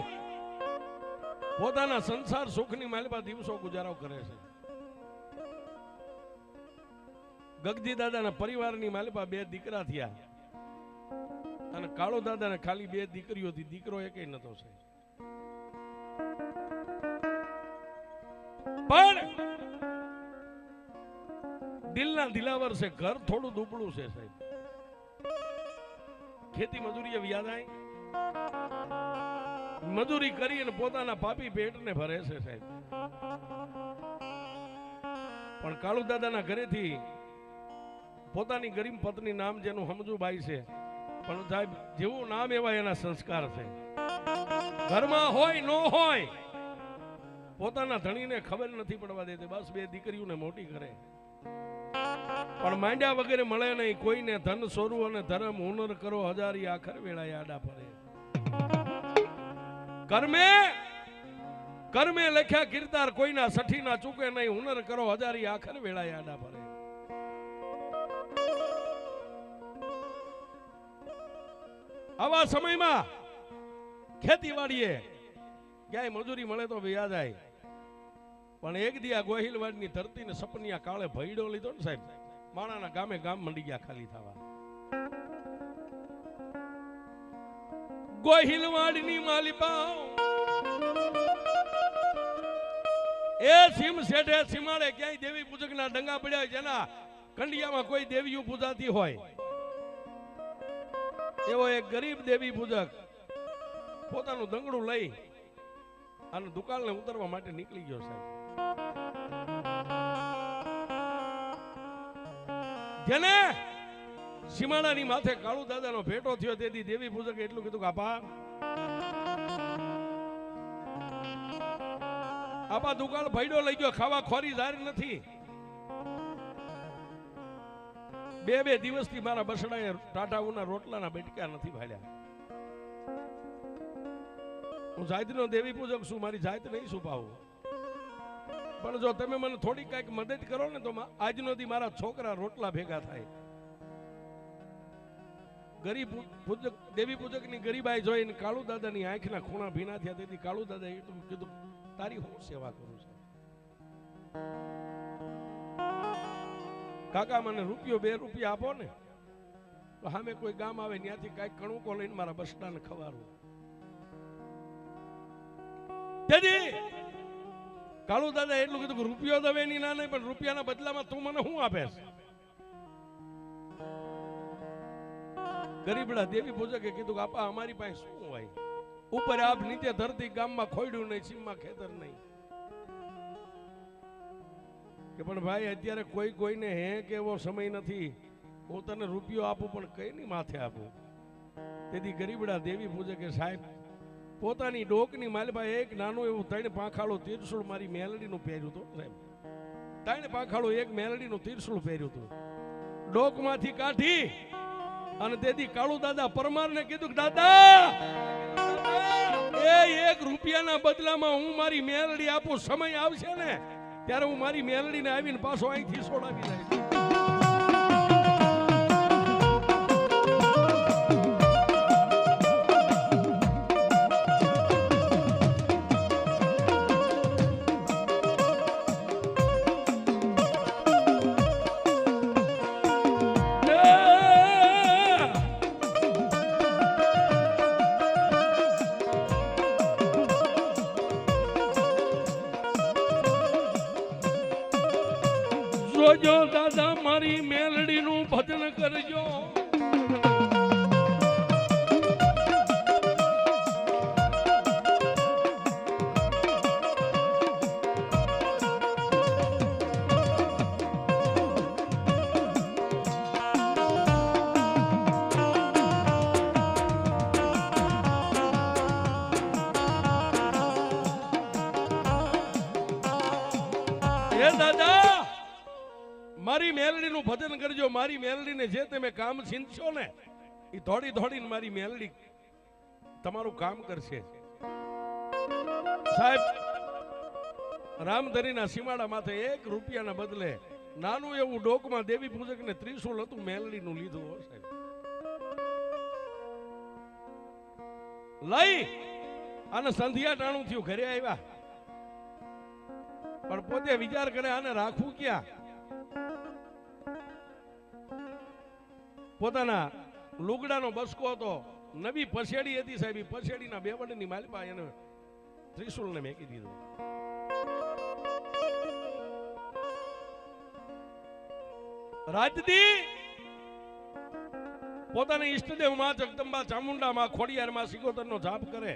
પોતાના સંસાર સુખની માલપા દિવસો ગુજારો કરે છે. ગગજી દાદાના પરિવારની માલપા 2 દીકરા થયા અને કાળુ દાદાને ખાલી 2 દીકરીઓ હતી, દીકરો એકેય નતો છે. પણ દિલના દિલાવર છે, ઘર થોડું દુબળું છે સાહેબ. ખેતી મજૂરી વ્યાદાય મજૂરી કરી અને પોતાના પાપી પેટને ભરે છે સાહેબ. પણ કાળુ દાદાના ઘરેથી પોતાની ગરીબ પત્ની નામ જેનું સમજુબાઈ છે, પણ સાહેબ જેવું નામ એવા એના સંસ્કાર છે. ઘરમાં હોય ન હોય પોતાના ધણીને ખબર નથી પડવા દેતી, બસ 2 દીકરીઓને મોટી કરે. પણ માંડ્યા વગેરે મળે નહીં કોઈને, ધન સોરું અને ધર્મ હુનર કરો હજારી, આખર વેળાએ આડા ફરે. કર્મે લખ્યા કીર્તાર, કોઈના સઠી ના ચૂકે નહીં, હુનર કરો હજારી, આખર વેળાએ આડા ફરે. આવા સમયમાં ખેતીવાડીએ ક્યાંય મજૂરી મળે તો વ્યા જાય. પણ એક દી આ ગોહિલવાડની ધરતીને સપનિયા કાળે ભયડો લીધો ને સાહેબ, માણાના ગામે ગામ મંડી ગયા ખાલી થવા. ગોહિલવાડની માલિપા એ સીમ શેઠે સીમાડે ક્યાંય દેવી પૂજકના ડંગા પડ્યા, જેના કંડિયામાં કોઈ દેવીઓ પૂજાતી હોય, એવો એક ગરીબ દેવી પૂજક પોતાનું દંગડું લઈ અને દુકાળને ઉતરવા માટે નીકળી ગયો સાહેબ. જેને સીમાડાની માથે કાળુ દાદાનો ભેટો થયો, તેથી દેવી પૂજકે એટલું કીધું કે આપા દુકાળ ભયડો લઈ ગયો, ખાવા ખોરી જારી નથી. 2 દિવસથી મારા બસડાએ ટાટાઓના રોટલાના બેટક્યા નથી ભાડ્યા. હું જાતનો દેવી પૂજક છું, મારી જાત નહીં છુપાવું, પણ જો તમે મને થોડી કઈક મદદ કરો ને તો આજનો દી મારા છોકરા રોટલા ભેગા થાય. ગરીબ પૂજક દેવી પૂજકની ગરીબાઈ જોઈને કાળુ દાદાની આંખના ખૂણા ભીના થયા. તેથી કાળુ દાદા એટલું કીધું, તારી હું સેવા કરું છું કાકા, મને રૂપિયો 2 રૂપિયા આપો ને તો સામે કોઈ ગામ આવે ત્યાંથી કઈક કણુકો લઈને મારા બસડાને ખવારું. તેથી કાળુ દાદા એટલું કીધું કે રૂપિયો દવે ની ના નહીં, પણ રૂપિયાના બદલામાં તું મને શું આપે? ગરીબડા દેવી પૂજકે કીધું કે આપા અમારી પાસે શું હોય, ઉપર આપ નીચે ધરતી, ગામમાં ખોડ્યું નહીં, સીમમાં ખેતર નહીં. કે પણ ભાઈ અત્યારે કોઈને હે કે એવો સમય નથી, હું તને રૂપિયો આપું પણ કઈ ની માથે આપું. તેથી ગરીબડા દેવી પૂજકે સાહેબ પોતાની ડોકની માલમાં એક નાનું એવું 3 પાંખાળું તીરસુળ મારી મેલડીનું પહેર્યું હતું સાહેબ. 3 પાંખાળું એક મેલડીનું તીરસુળ પહેર્યું હતું, ડોકમાંથી કાઢી અને તેથી કાળુ દાદા પરમારને કીધું કે દાદા એ 1 રૂપિયાના બદલામાં હું મારી મેલડી આપું, સમય આવશે ને ત્યારે હું મારી મેલડીને આવીને પાછો અહીંથી છોડાવી જાય. જોજો દાદા મારી મેલડીનું ભજન કરજો. એ દાદા મારી મેલડીનું ભજન કરજો. મારી મેલડીને જે તમે કામ છીનશો ને એ થોડી થોડીને મારી મેલડી તમારું કામ કરશે. સાહેબ, રામધરીના સીમાડા માથે 1 રૂપિયાના બદલે નાનું એવું ડોકમાં દેવી પૂજક ને ત્રિશુલ હતું, મેલડીનું લીધું. હો સાહેબ, લઈ અને સંધ્યા ટાણું થયું, ઘરે આવ્યા. પણ પોતે વિચાર કરે આને રાખવું ક્યાં. પોતાના લુગડાનો બસકો હતો, નવી પછેડી હતી સાહેબ, પછેડીના બેવડની માલપા એને ત્રિશુલને મેકી દીધું. રાજદી પોતાની ઈષ્ટદેવ માં જગદંબા ચામુંડા માં ખોડિયાર માં સિકોતરનો જાપ કરે.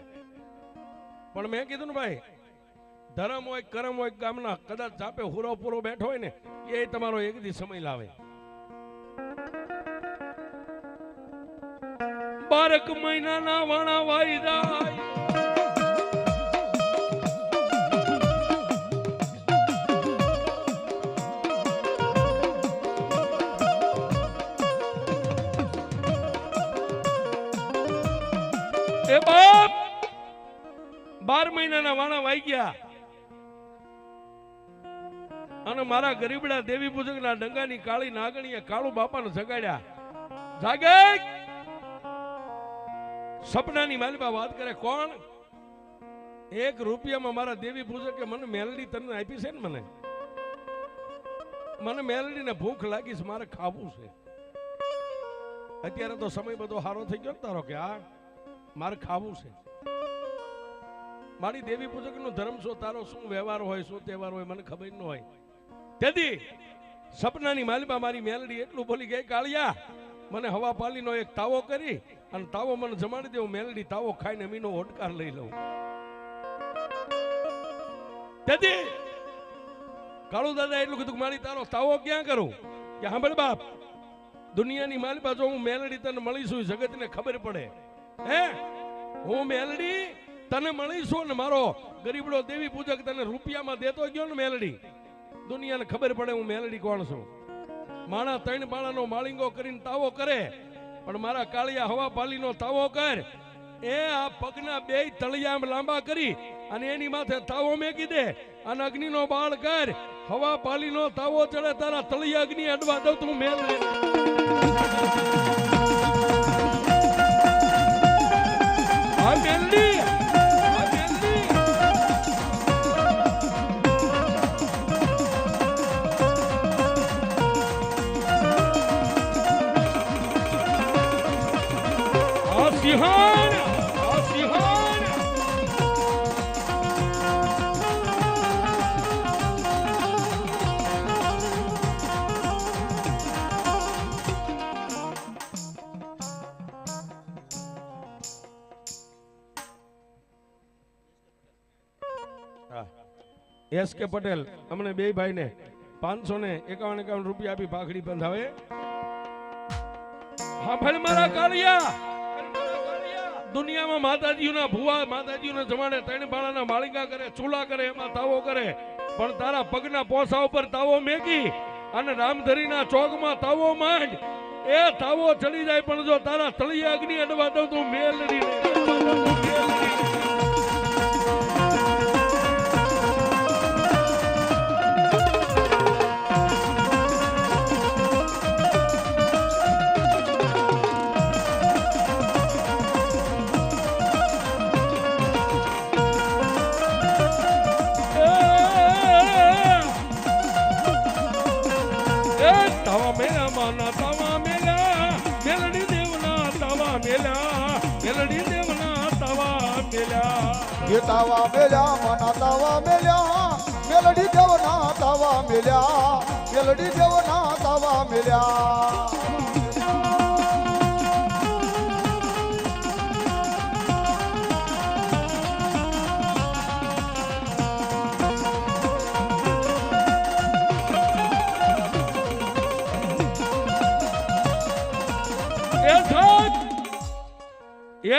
પણ મેં કીધું ને ભાઈ, ધર્મ હોય કરમ હોય ગામના, કદાચ જાપે હુરો પૂરો બેઠો હોય ને એ તમારો એક દી સમય લાવે. 12 મહિનાના વાણા વાઈ જાય. એ બાપ 12 મહિનાના વાણા વાઈ ગયા અને મારા ગરીબડા દેવી પૂજકના ડંગાની કાળી નાગણીએ કાળુ બાપાને જગાડ્યા. જાગે સપનાની માલિકા વાત કરે. કોણ? 1 રૂપિયામાં મારા દેવી પૂજકે મને મેલડી તને આપી છે ને. મને મેલડીને ભૂખ લાગી છે, મારે ખાવું છે. અત્યારે તો સમય બધો સારો થઈ ગયો તારો કે આ મારે ખાવું છે. મારી દેવી પૂજક નો ધર્મ શું, તારો શું વ્યવહાર હોય, શું તહેવાર હોય, મને ખબર ન હોય. તેથી સપનાની માલિકા મારી મેલડી એટલું બોલી ગઈ, કાળિયા મને હવા પાલીનો એક તાવો કરી અને તાવો મને જમાડી દેવું. મેલડી તાવો ખાઈને મીનો ઓડકાર લઈ લઉં. તેથી કાળુ દાદા એટલું કીધું, મારી તારો તાવો ક્યાં કરું? કે સાંભળ બાપ, દુનિયાની માલિકા જો હું મેલડી તને મળીશું, જગતને ખબર પડે. હે, હું મેલડી તને મળીશું ને મારો ગરીબડો દેવી પૂજક તને રૂપિયામાં દેતો ગયો ને મેલડી, દુનિયાને ખબર પડે હું મેલડી કોણ છું. માણા 3 માળાનો માળીંગો કરીને તાવો કરે, પણ મારા કાળિયા હવા પાલીનો તાવો કર. એ આ પગના 2 તળિયા લાંબા કરી અને એની માથે તાવો મેકી દે અને અગ્નિનો બાળ કર. હવા પાલીનો તાવો ચડે, તારા તળિયા અગ્નિ અડવા દઉં તું મેલડી. આ મેલડી સિંહણ, આ સિંહણ. એસ કે પટેલ અમને 2 ભાઈને 551 રૂપિયા આપી પાઘડી બંધાવે. હા ભાઈ મારા કાળિયા, દુનિયામાં માતાજીના ભુવા માતાજીના જમાડે 3 બાળાના માળિંગા કરે, ચૂલા કરે, એમાં તાવો કરે. પણ તારા પગના પોસા ઉપર તાવો મેકી અને રામધરીના ચોકમાં તાવો માંડ. એ તાવો ચડી જાય, પણ જો તારા તળિયા અગ્નિ અડવા દઉં તું મેલડી. તાવા મેલ્યા મના તાવા મેલ્યા, મેલડી દેવના તાવા મેલ્યા, મેલડી દેવના તાવા મેલ્યા.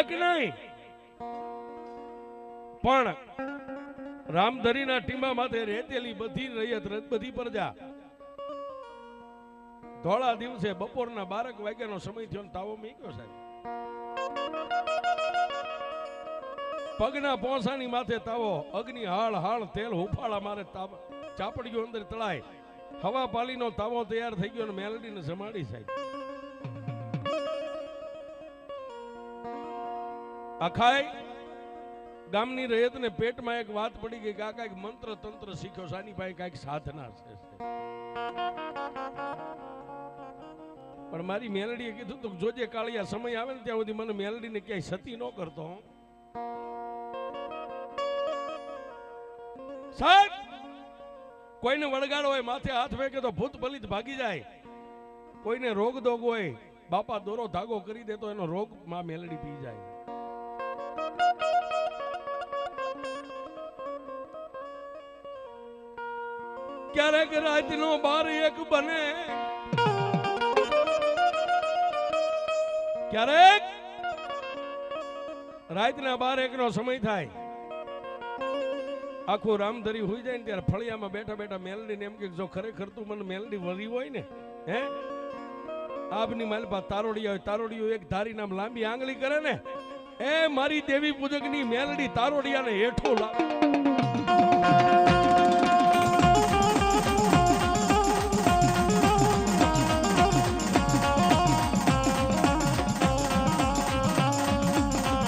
એક નહીં પણ રામધરીના ટીંબા માથે રહેતેલી બધી રૈયત, બધી પ્રજા ધોળા દિવસે બપોરના 12 વાગ્યાનો સમય થયો ને તાવો મીક્યો સાહેબ. પગના પોસાની માથે તાવો, અગ્નિ હાળ હાળ તેલ હુફાળા મારે ચાપડીઓ અંદર તળાય, હવા પાલીનો તાવો તૈયાર થઈ ગયો ને મેલડીને જમાડી સાહેબ. આખાય ગામની રયતને પેટમાં એક વાત પડી ગઈ કે આ કાંઈક મંત્ર તંત્ર શીખ્યો, સાની પાસે કાંઈક સાધના છે. પણ મારી મેલડીએ કીધું તું જોજે કાળિયા, સમય આવે ને ત્યાં સુધી મને મેલડીને ક્યાંય સતી ન કરતો. સાહેબ કોઈને વળગાડ હોય, માથે હાથ ફેંકે તો ભૂત પલિત ભાગી જાય. કોઈને રોગ દોગ હોય, બાપા દોરો ધાગો કરી દે તો એનો રોગ માં મેલડી પી જાય. ક્યારેક રાતનો 12-1 બને, ક્યારેક રાતના 12-1 નો સમય થાય, આખું રામધરી હોઈ જાય ને ત્યારે ફળિયામાં બેઠા બેઠા મેલડીને એમ કે જો ખરેખર તું મને મેલડી વરી હોય ને, હે આપની માલપા તારોડિયા હોય, તારોડિયો એક ધારી નામ લાંબી આંગળી કરે ને, એ મારી દેવી પૂજકની મેલડી તારોડિયાને હેઠો લાવે.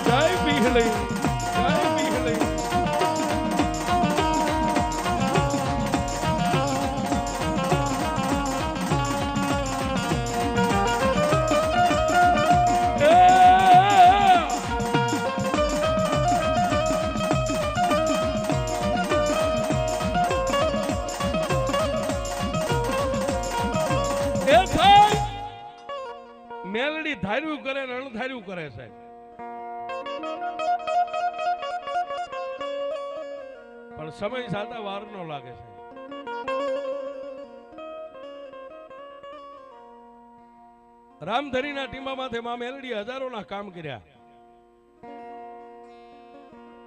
જય બિહલી, જય બિહલી. મેલડી ધાર્યું કરે ને અણધાર્યું કરે સાહેબ. પણ સમય સાતા વાર નો લાગે છે. રામધરીના ટીમામાંથી માં મેલડી હજારોના કામ કર્યા,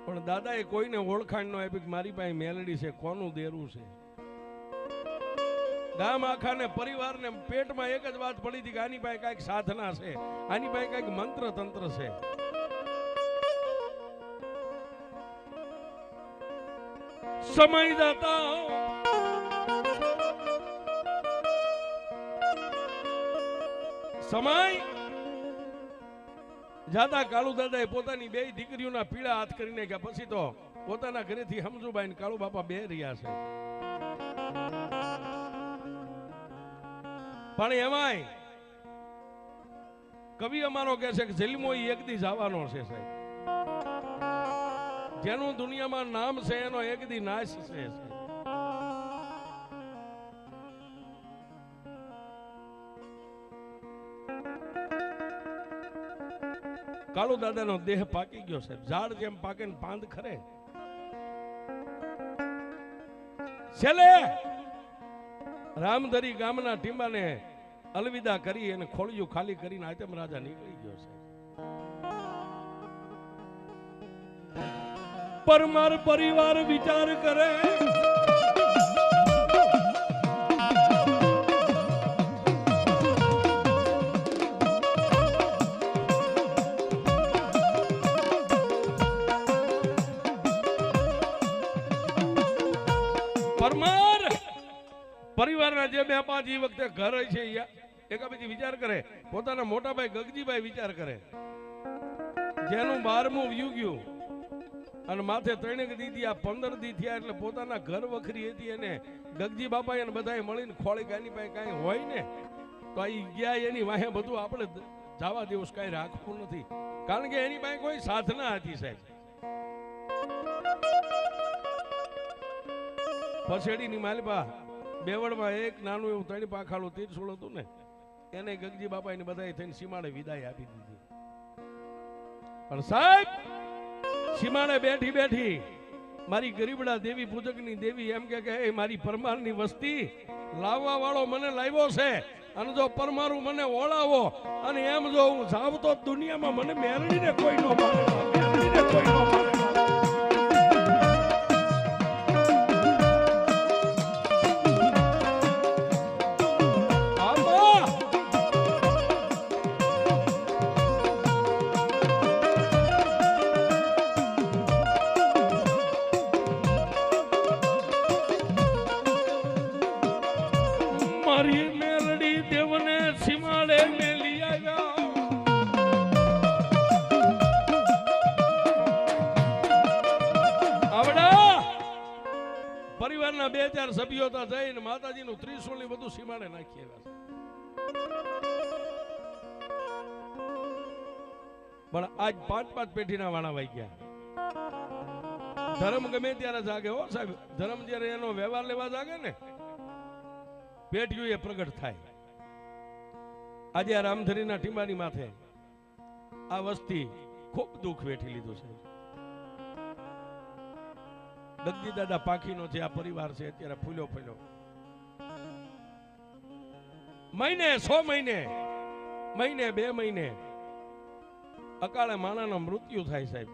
પણ દાદાએ કોઈને ઓળખાણ ન આપી મારી પાસે મેલડી છે, કોનું દેરું છે. ગામ આખાને પરિવારને પેટમાં એક જ વાત પડી હતી કે આની પાસે કઈક સાધના છે, આની પાસે કઈક મંત્ર તંત્ર છે. સમય જતા કાળુ દાદાએ પોતાની 2 દીકરીઓના પીળા હાથ કરીને ગયા. પછી તો પોતાના ઘરેથી સમજુબાઈ ને કાળુ બાપા 2 રહ્યા છે. પણ એમાંય કવિ અમારો કહે છે કે જન્મો એક દી જવાનો છે સાહેબ. જેનું દુનિયામાં નામ છે એનો એક દી નાશ છે. કાળુ દાદાનો દેહ પાકી ગયો સાહેબ. ઝાડ જેમ પાકે ને પાંદ ખરે. છેલ્લે રામધરી ગામના ટીમાને અલવિદા કરી અને ખોળિયું ખાલી કરીને આતમ રાજા નીકળી ગયો છે. પરમાર પરિવાર વિચાર કરે, પરમાર પરિવારના જે 2-5 વખતે ઘર છે એક પછી વિચાર કરે. પોતાના મોટા ભાઈ ગગજીભાઈ વિચાર કરે, જેનું 12મું વ્યુ ગયું અને માથે 3 દી થયા, 15 દી થયા, એટલે પોતાના ઘર વખરી હતી. અને ગગજી બાપા એને બધાએ મળીને ખોળી ગાની પાસે કાંઈ હોય ને તો આ ગયા એની વાહે બધું આપણે જવા દેવું, કાંઈ રાખવું નથી, કારણ કે એની પાસે કોઈ સાધના હતી સાહેબ. પછેડીની માલપા બેવડમાં એક નાનું એવું 3 પાંખાળું તીરસુળ હતું ને, એને ગગજી બાપા એને બધાએ થઈને સીમાડે વિદાય આપી દીધી. પણ સાહેબ સીમાડે બેઠી બેઠી મારી ગરીબડા દેવી પૂજકની દેવી એમ કે મારી પરમારની વસ્તી લાવવા વાળો મને લાવ્યો છે, અને જો પરમારું મને ઓળાવો, અને એમ જો હું જાવ તો દુનિયામાં મને મેલડીને કોઈ ન માને, મેલડીને કોઈ ન માને. આમાં સીમાડે મેલી આવ્યા આવડા પરિવારના 2-4 સભ્યો તા જઈને માતાજીનું ત્રિશૂળ ને બધું સીમાડે નાખી આવ્યા પણ આજ 5-5 પેઢીના વાણા વાઈ ગયા. ધર્મ ગમે ત્યારે જાગે હો સાહેબ. ધર્મ જ્યારે એનો વ્યવહાર લેવા જાગે ને પેઢીઓ એ પ્રગટ થાય. આજે આ રામધરીના ટીંબાની માથે આ વસ્તી ખૂબ દુઃખ વેઠી લીધું છે. દગજી દાદા પાખીનો જે આ પરિવાર છે અત્યારે ફૂલ્યો ફૂલ્યો મહિને 100 મહિને 2 મહિને અકાળે માણાનો મૃત્યુ થાય સાહેબ.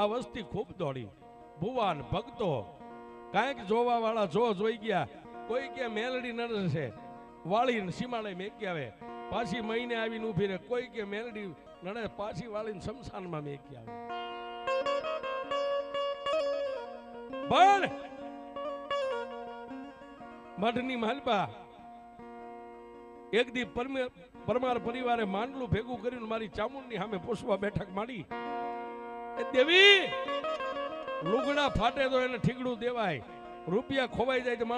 આ વસ્તી ખૂબ દોડી. ભુવાન ભક્તો કાંઈક જોવા વાળા જોઈ ગયા. કોઈ કે મેલડી નડે છે વાળીને સીમાડે મેકી આવે પાછી મહિને આવીને ઉભી રહે. કોઈ કે મેલડી નડે પાછી વાળીને શમશાનમાં મેકી આવે. પણ મઠની માલપા એક દી પરમાર પરિવારે માંડલું ભેગું કર્યું મારી ચામુંડની સામે પોષવા બેઠક માંડી. એ દેવી લુગડા ફાટે તો એને ઠીકડું દેવાય, રૂપિયા ખોવાઈ જાય તો